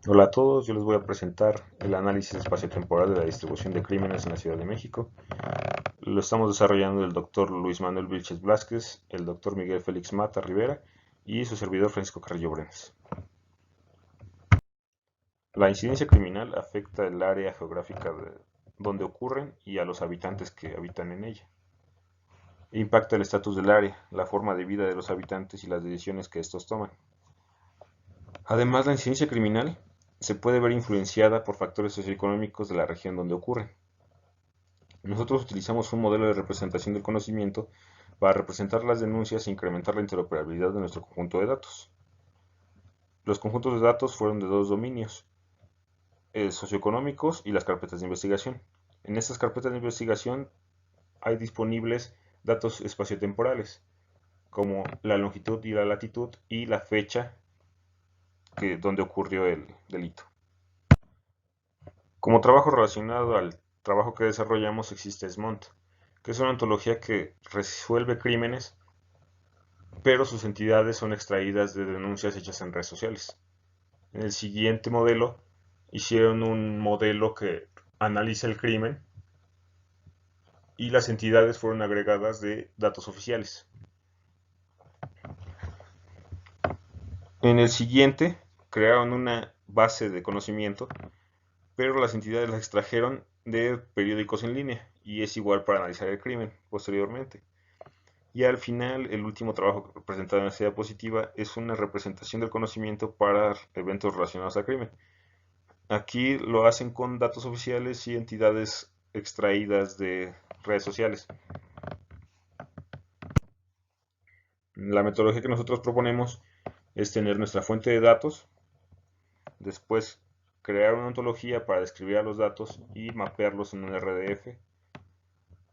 Hola a todos, yo les voy a presentar el análisis espaciotemporal de la distribución de crímenes en la Ciudad de México. Lo estamos desarrollando el doctor Luis Manuel Vilches Blázquez, el doctor Miguel Félix Mata Rivera y su servidor Francisco Carrillo Brenes. La incidencia criminal afecta el área geográfica donde ocurren y a los habitantes que habitan en ella. Impacta el estatus del área, la forma de vida de los habitantes y las decisiones que estos toman. Además, la incidencia criminal se puede ver influenciada por factores socioeconómicos de la región donde ocurren. Nosotros utilizamos un modelo de representación del conocimiento para representar las denuncias e incrementar la interoperabilidad de nuestro conjunto de datos. Los conjuntos de datos fueron de dos dominios, socioeconómicos y las carpetas de investigación. En estas carpetas de investigación hay disponibles datos espaciotemporales, como la longitud y la latitud y la fecha donde ocurrió el delito. Como trabajo relacionado al trabajo que desarrollamos existe SMONT, que es una ontología que resuelve crímenes, pero sus entidades son extraídas de denuncias hechas en redes sociales. En el siguiente modelo hicieron un modelo que analiza el crimen y las entidades fueron agregadas de datos oficiales. En el siguiente crearon una base de conocimiento, pero las entidades las extrajeron de periódicos en línea y es igual para analizar el crimen posteriormente. Y al final, el último trabajo presentado en la diapositiva es una representación del conocimiento para eventos relacionados al crimen. Aquí lo hacen con datos oficiales y entidades extraídas de redes sociales. La metodología que nosotros proponemos es tener nuestra fuente de datos, después crear una ontología para describir a los datos y mapearlos en un RDF,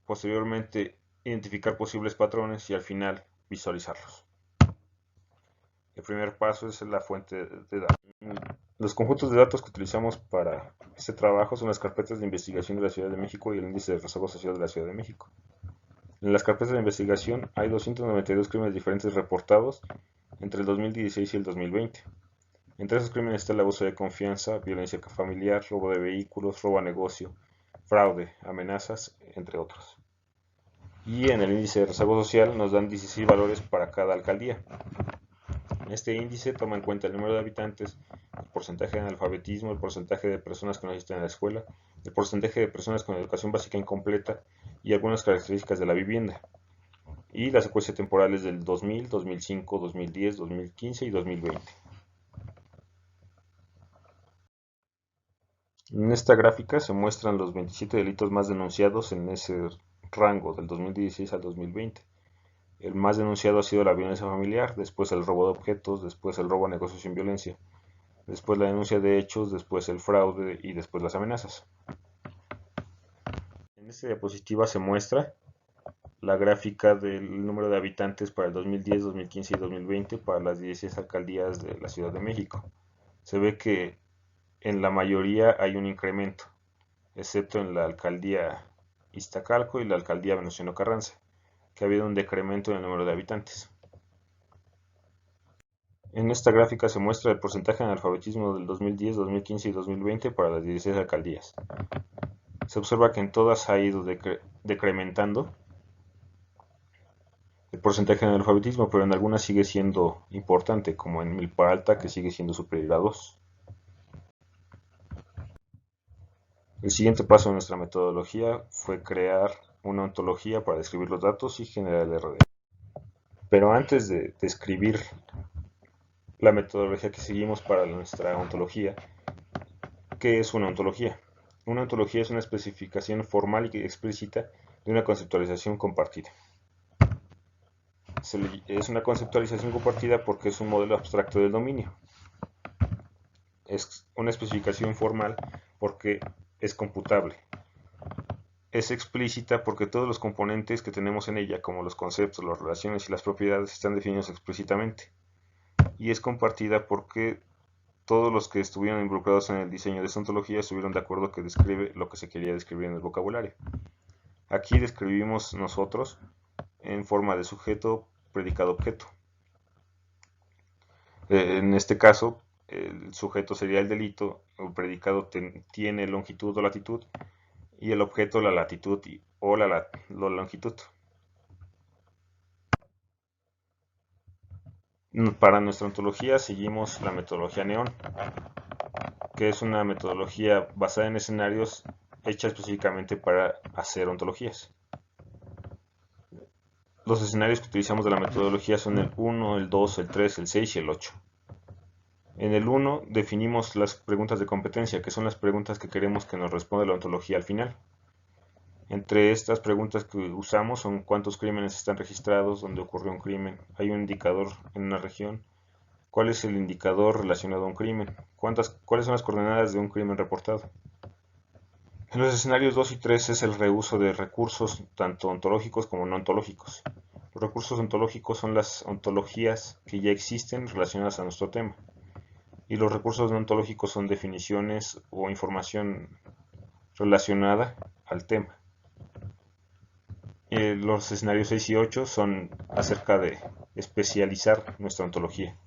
posteriormente identificar posibles patrones y al final visualizarlos. El primer paso es la fuente de datos. Los conjuntos de datos que utilizamos para este trabajo son las carpetas de investigación de la Ciudad de México y el índice de rezago social de la Ciudad de México. En las carpetas de investigación hay 292 crímenes diferentes reportados entre el 2016 y el 2020. Entre esos crímenes está el abuso de confianza, violencia familiar, robo de vehículos, robo a negocio, fraude, amenazas, entre otros. Y en el índice de rezago social nos dan 16 valores para cada alcaldía. Este índice toma en cuenta el número de habitantes, el porcentaje de analfabetismo, el porcentaje de personas que no asisten a la escuela, el porcentaje de personas con educación básica incompleta y algunas características de la vivienda. Y la secuencia temporal es del 2000, 2005, 2010, 2015 y 2020. En esta gráfica se muestran los 27 delitos más denunciados en ese rango del 2016 al 2020. El más denunciado ha sido la violencia familiar, después el robo de objetos, después el robo a negocios sin violencia, después la denuncia de hechos, después el fraude y después las amenazas. En esta diapositiva se muestra la gráfica del número de habitantes para el 2010, 2015 y 2020 para las 16 alcaldías de la Ciudad de México. Se ve que en la mayoría hay un incremento, excepto en la alcaldía Iztacalco y la alcaldía Venustiano Carranza, que ha habido un decremento en el número de habitantes. En esta gráfica se muestra el porcentaje de analfabetismo del 2010, 2015 y 2020 para las 16 alcaldías. Se observa que en todas ha ido decrementando el porcentaje de analfabetismo, pero en algunas sigue siendo importante, como en Milpa Alta, que sigue siendo superior a 2. El siguiente paso de nuestra metodología fue crear una ontología para describir los datos y generar el RD. Pero antes de describir la metodología que seguimos para nuestra ontología, ¿qué es una ontología? Una ontología es una especificación formal y explícita de una conceptualización compartida. Es una conceptualización compartida porque es un modelo abstracto del dominio. Es una especificación formal porque es computable. Es explícita porque todos los componentes que tenemos en ella, como los conceptos, las relaciones y las propiedades, están definidos explícitamente. Y es compartida porque todos los que estuvieron involucrados en el diseño de esta ontología estuvieron de acuerdo que describe lo que se quería describir en el vocabulario. Aquí describimos nosotros en forma de sujeto, predicado, objeto. En este caso, el sujeto sería el delito, el predicado tiene longitud o latitud y el objeto la latitud o la longitud. Para nuestra ontología seguimos la metodología NEON, que es una metodología basada en escenarios hecha específicamente para hacer ontologías. Los escenarios que utilizamos de la metodología son el 1, el 2, el 3, el 6 y el 8. En el 1 definimos las preguntas de competencia, que son las preguntas que queremos que nos responda la ontología al final. Entre estas preguntas que usamos son cuántos crímenes están registrados, dónde ocurrió un crimen, hay un indicador en una región, cuál es el indicador relacionado a un crimen, cuáles son las coordenadas de un crimen reportado. En los escenarios 2 y 3 es el reuso de recursos tanto ontológicos como no ontológicos. Los recursos ontológicos son las ontologías que ya existen relacionadas a nuestro tema. Y los recursos no ontológicos son definiciones o información relacionada al tema. Los escenarios 6 y 8 son acerca de especializar nuestra ontología.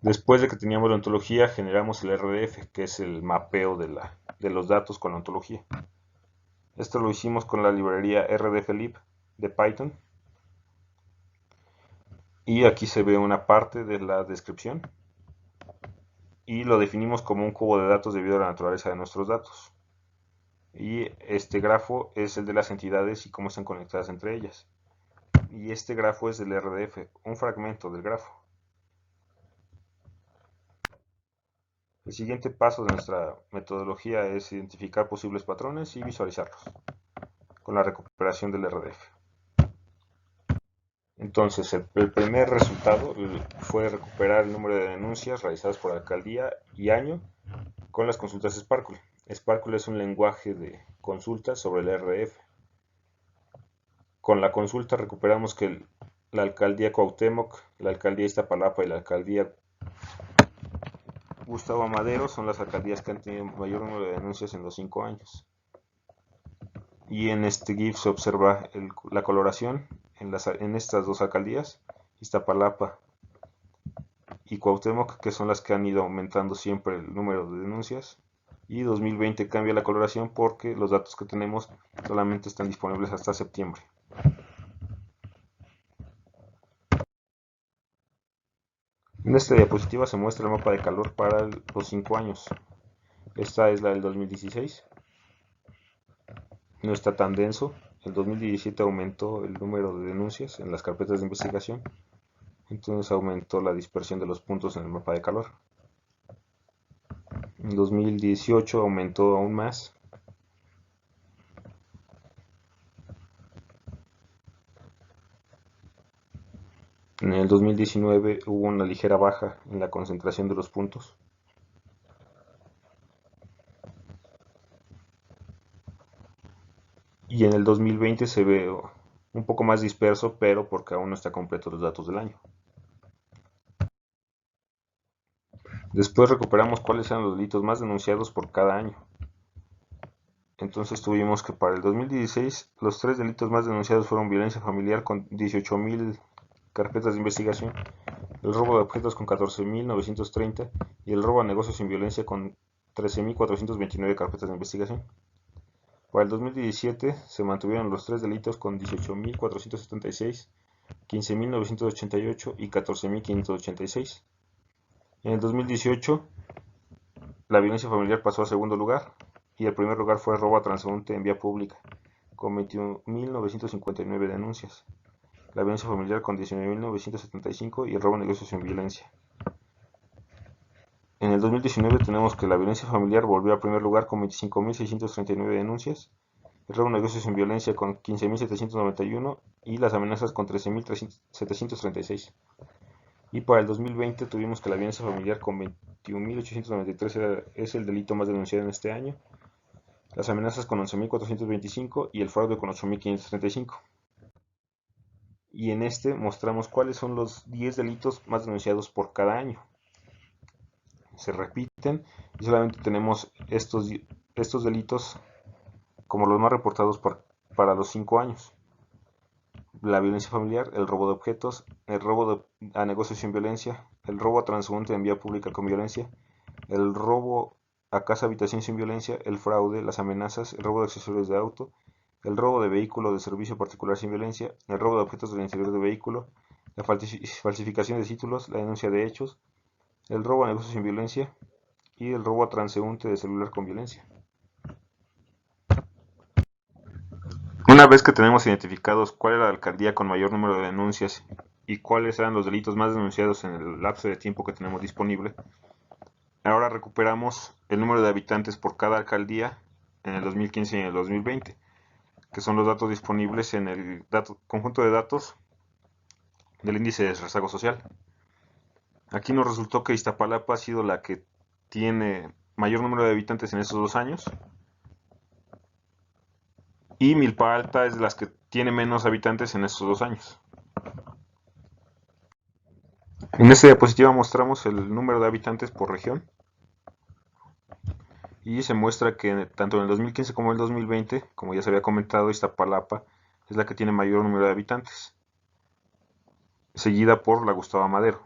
Después de que teníamos la ontología, generamos el RDF, que es el mapeo de los datos con la ontología. Esto lo hicimos con la librería rdflib de Python. Y aquí se ve una parte de la descripción. Y lo definimos como un cubo de datos debido a la naturaleza de nuestros datos. Y este grafo es el de las entidades y cómo están conectadas entre ellas. Y este grafo es del RDF, un fragmento del grafo. El siguiente paso de nuestra metodología es identificar posibles patrones y visualizarlos con la recuperación del RDF. Entonces, el primer resultado fue recuperar el número de denuncias realizadas por alcaldía y año con las consultas Sparkle. Sparkle es un lenguaje de consultas sobre el RDF. Con la consulta recuperamos que la alcaldía Cuauhtémoc, la alcaldía Iztapalapa y la alcaldía Gustavo Amadero son las alcaldías que han tenido mayor número de denuncias en los 5 años. Y en este GIF se observa la coloración en estas dos alcaldías, Iztapalapa y Cuauhtémoc, que son las que han ido aumentando siempre el número de denuncias. Y 2020 cambia la coloración porque los datos que tenemos solamente están disponibles hasta septiembre. En esta diapositiva se muestra el mapa de calor para los 5 años. Esta es la del 2016. No está tan denso. El 2017 aumentó el número de denuncias en las carpetas de investigación. Entonces aumentó la dispersión de los puntos en el mapa de calor. En 2018 aumentó aún más. En el 2019 hubo una ligera baja en la concentración de los puntos. Y en el 2020 se ve un poco más disperso, pero porque aún no está completo los datos del año. Después recuperamos cuáles eran los delitos más denunciados por cada año. Entonces tuvimos que para el 2016 los 3 delitos más denunciados fueron violencia familiar con 18.000 carpetas de investigación, el robo de objetos con 14.930 y el robo a negocios sin violencia con 13.429 carpetas de investigación. Para el 2017 se mantuvieron los 3 delitos con 18.476, 15.988 y 14.586. En el 2018 la violencia familiar pasó a segundo lugar y el primer lugar fue robo a transeúnte en vía pública con 21.959 denuncias, la violencia familiar con 19.975 y el robo a negocios sin violencia. En el 2019 tenemos que la violencia familiar volvió al primer lugar con 25.639 denuncias, el robo a negocios sin violencia con 15.791 y las amenazas con 13.736. Y para el 2020 tuvimos que la violencia familiar con 21.893 es el delito más denunciado en este año, las amenazas con 11.425 y el fraude con 8.535. Y en este mostramos cuáles son los 10 delitos más denunciados por cada año. Se repiten y solamente tenemos estos delitos como los más reportados para los 5 años. la violencia familiar, el robo de objetos, el robo a negocios sin violencia, el robo a transeúnte en vía pública con violencia, el robo a casa habitación sin violencia, el fraude, las amenazas, el robo de accesorios de auto, el robo de vehículo de servicio particular sin violencia, el robo de objetos del interior de vehículo, la falsificación de títulos, la denuncia de hechos, el robo a negocios sin violencia y el robo a transeúnte de celular con violencia. Una vez que tenemos identificados cuál era la alcaldía con mayor número de denuncias y cuáles eran los delitos más denunciados en el lapso de tiempo que tenemos disponible, ahora recuperamos el número de habitantes por cada alcaldía en el 2015 y en el 2020, que son los datos disponibles en el conjunto de datos del índice de rezago social. Aquí nos resultó que Iztapalapa ha sido la que tiene mayor número de habitantes en estos 2 años, y Milpa Alta es de las que tiene menos habitantes en estos 2 años. En esta diapositiva mostramos el número de habitantes por región y se muestra que tanto en el 2015 como en el 2020, como ya se había comentado, Iztapalapa es la que tiene mayor número de habitantes, seguida por la Gustavo Madero.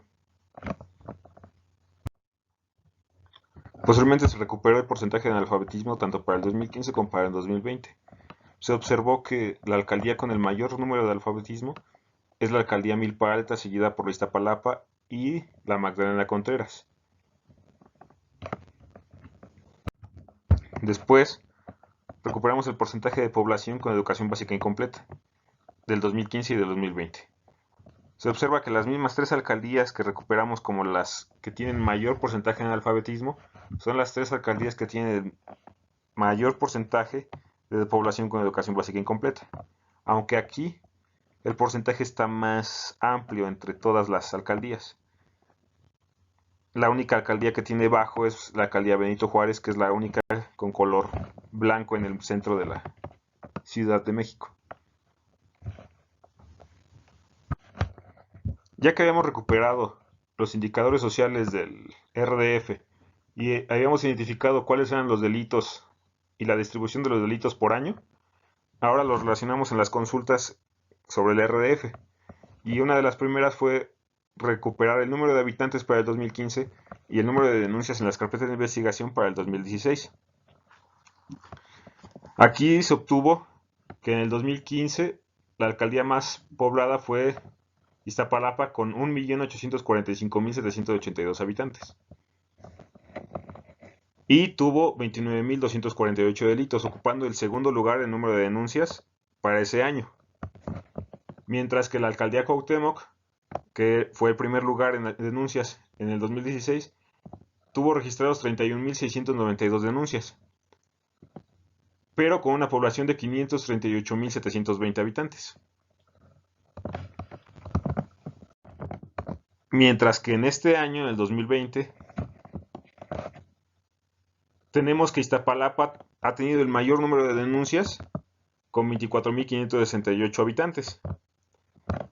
Posteriormente se recuperó el porcentaje de analfabetismo tanto para el 2015 como para el 2020. Se observó que la alcaldía con el mayor número de alfabetismo es la alcaldía Milpa Alta, seguida por la Iztapalapa y la Magdalena Contreras. Después, recuperamos el porcentaje de población con educación básica incompleta del 2015 y del 2020. Se observa que las mismas 3 alcaldías que recuperamos como las que tienen mayor porcentaje en analfabetismo son las 3 alcaldías que tienen mayor porcentaje de población con educación básica incompleta, aunque aquí el porcentaje está más amplio entre todas las alcaldías. La única alcaldía que tiene bajo es la alcaldía Benito Juárez, que es la única con color blanco en el centro de la Ciudad de México. Ya que habíamos recuperado los indicadores sociales del RDF y habíamos identificado cuáles eran los delitos y la distribución de los delitos por año, ahora los relacionamos en las consultas sobre el RDF. Y una de las primeras fue recuperar el número de habitantes para el 2015 y el número de denuncias en las carpetas de investigación para el 2016. Aquí se obtuvo que en el 2015 la alcaldía más poblada fue Iztapalapa con 1.845.782 habitantes. Y tuvo 29.248 delitos, ocupando el segundo lugar en número de denuncias para ese año. Mientras que la alcaldía Cuauhtémoc, que fue el primer lugar en denuncias en el 2016, tuvo registrados 31.692 denuncias, pero con una población de 538.720 habitantes. Mientras que en este año, en el 2020, tenemos que Iztapalapa ha tenido el mayor número de denuncias, con 24.568 habitantes,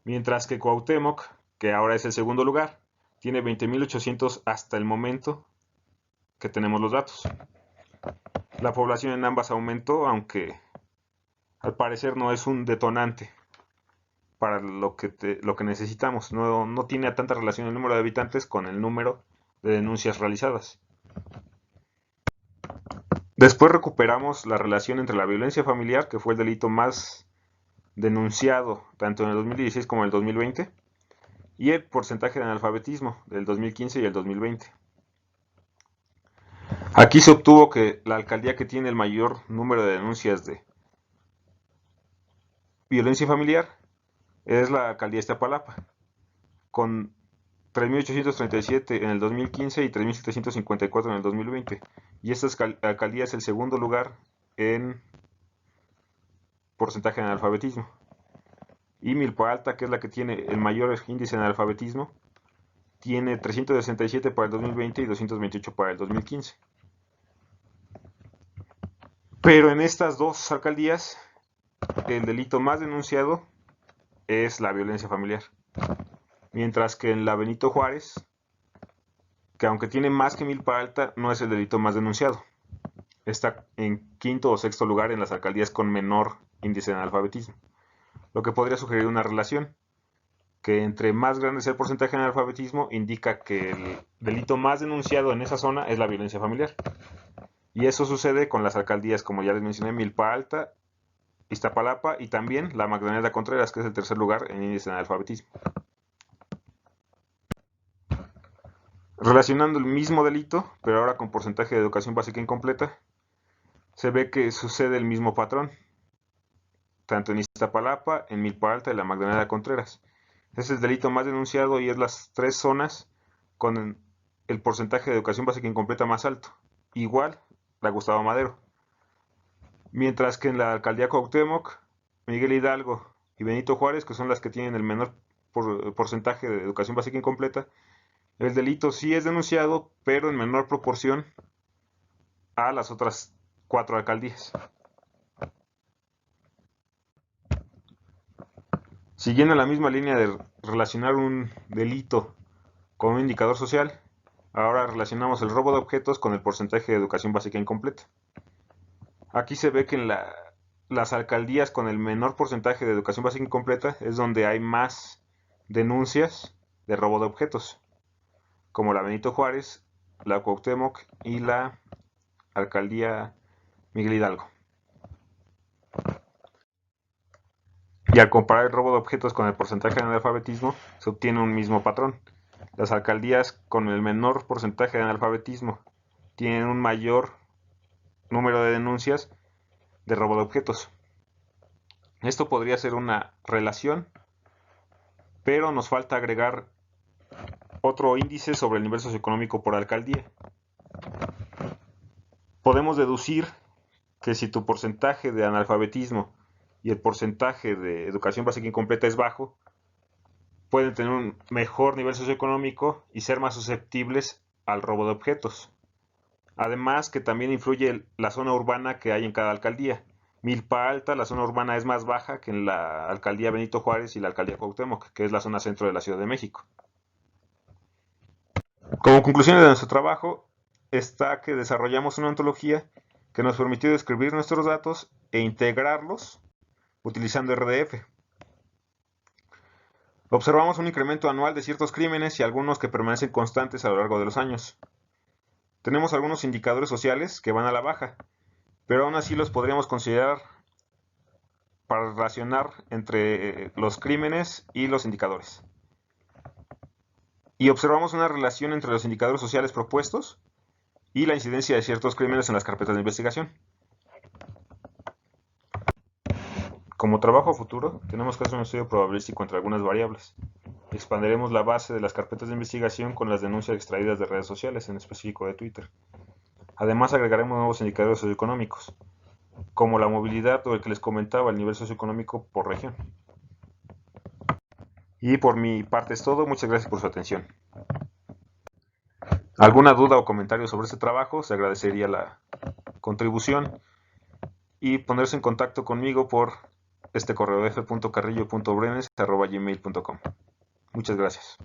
mientras que Cuauhtémoc, que ahora es el segundo lugar, tiene 20.800 hasta el momento que tenemos los datos. La población en ambas aumentó, aunque al parecer no es un detonante para lo que necesitamos. No tiene tanta relación el número de habitantes con el número de denuncias realizadas. Después recuperamos la relación entre la violencia familiar, que fue el delito más denunciado tanto en el 2016 como en el 2020, y el porcentaje de analfabetismo del 2015 y el 2020. Aquí se obtuvo que la alcaldía que tiene el mayor número de denuncias de violencia familiar es la alcaldía Iztapalapa, con 3.837 en el 2015 y 3.754 en el 2020. Y esta alcaldía es el segundo lugar en porcentaje de analfabetismo. Y Milpa Alta, que es la que tiene el mayor índice de analfabetismo, tiene 367 para el 2020 y 228 para el 2015. Pero en estas dos alcaldías, el delito más denunciado es la violencia familiar. Mientras que en la Benito Juárez, que aunque tiene más que Milpa Alta, no es el delito más denunciado. Está en quinto o sexto lugar en las alcaldías con menor índice de analfabetismo. lo que podría sugerir una relación, que entre más grande sea el porcentaje de analfabetismo, indica que el delito más denunciado en esa zona es la violencia familiar. Y eso sucede con las alcaldías, como ya les mencioné, Milpa Alta, Iztapalapa y también la Magdalena Contreras, que es el tercer lugar en índice de analfabetismo. Relacionando el mismo delito, pero ahora con porcentaje de educación básica incompleta, se ve que sucede el mismo patrón, tanto en Iztapalapa, en Milpa Alta y la Magdalena Contreras. Es el delito más denunciado y es las tres zonas con el porcentaje de educación básica incompleta más alto. Igual la Gustavo Madero. Mientras que en la alcaldía Cuauhtémoc, Miguel Hidalgo y Benito Juárez, que son las que tienen el menor porcentaje de educación básica incompleta, el delito sí es denunciado, pero en menor proporción a las otras 4 alcaldías. Siguiendo la misma línea de relacionar un delito con un indicador social, ahora relacionamos el robo de objetos con el porcentaje de educación básica incompleta. Aquí se ve que en las alcaldías con el menor porcentaje de educación básica incompleta es donde hay más denuncias de robo de objetos, como la Benito Juárez, la Cuauhtémoc y la alcaldía Miguel Hidalgo. Y al comparar el robo de objetos con el porcentaje de analfabetismo, se obtiene un mismo patrón. Las alcaldías con el menor porcentaje de analfabetismo tienen un mayor número de denuncias de robo de objetos. Esto podría ser una relación, pero nos falta agregar otro índice sobre el nivel socioeconómico por alcaldía. Podemos deducir que si tu porcentaje de analfabetismo y el porcentaje de educación básica incompleta es bajo, pueden tener un mejor nivel socioeconómico y ser más susceptibles al robo de objetos. Además que también influye la zona urbana que hay en cada alcaldía. Milpa Alta, la zona urbana es más baja que en la alcaldía Benito Juárez y la alcaldía Cuauhtémoc, que es la zona centro de la Ciudad de México. Como conclusión de nuestro trabajo está que desarrollamos una ontología que nos permitió describir nuestros datos e integrarlos utilizando RDF. Observamos un incremento anual de ciertos crímenes y algunos que permanecen constantes a lo largo de los años. Tenemos algunos indicadores sociales que van a la baja, pero aún así los podríamos considerar para relacionar entre los crímenes y los indicadores. Y observamos una relación entre los indicadores sociales propuestos y la incidencia de ciertos crímenes en las carpetas de investigación. Como trabajo a futuro, tenemos que hacer un estudio probabilístico entre algunas variables. Expandiremos la base de las carpetas de investigación con las denuncias extraídas de redes sociales, en específico de Twitter. Además, agregaremos nuevos indicadores socioeconómicos, como la movilidad o el que les comentaba, el nivel socioeconómico por región. Y por mi parte es todo. Muchas gracias por su atención. ¿Alguna duda o comentario sobre este trabajo? Se agradecería la contribución y ponerse en contacto conmigo por este correo f.carrillo.brenes@gmail.com. Muchas gracias.